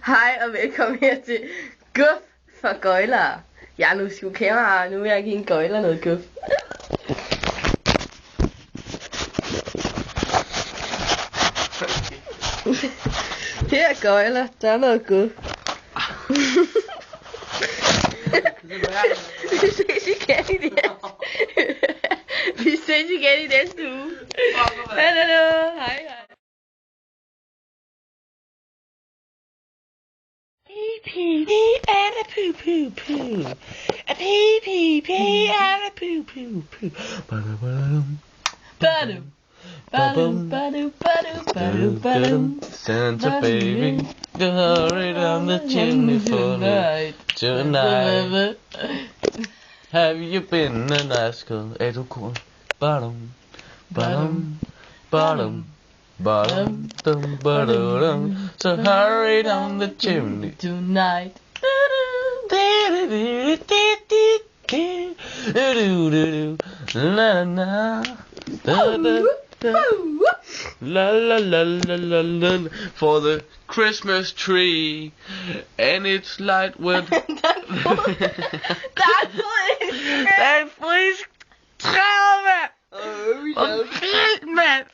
Hej og velkommen her til Guf for Gøjlere. Jeg er nu sgu kamera, nu vil jeg give en gøjler noget guf. Her er gøjler, der er noget guf. Vi ses igen i næste uge. Hallo, hej. Pee and a poo poo poo. A pee and a poo poo poo. Ba-dum. Santa baby, go hurry down the chimney for me tonight. Have you been a nice girl? Er du cool? Bottom. So hurry down the chimney tonight. La la la la la la for the Christmas tree and its light with den frisk træde og fint mand.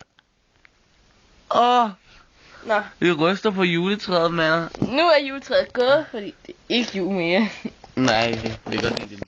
Nå, Vi ryster på juletræet, mand. nu er juletræet gået, fordi det er ikke jul mere. Nej, det gør det ikke.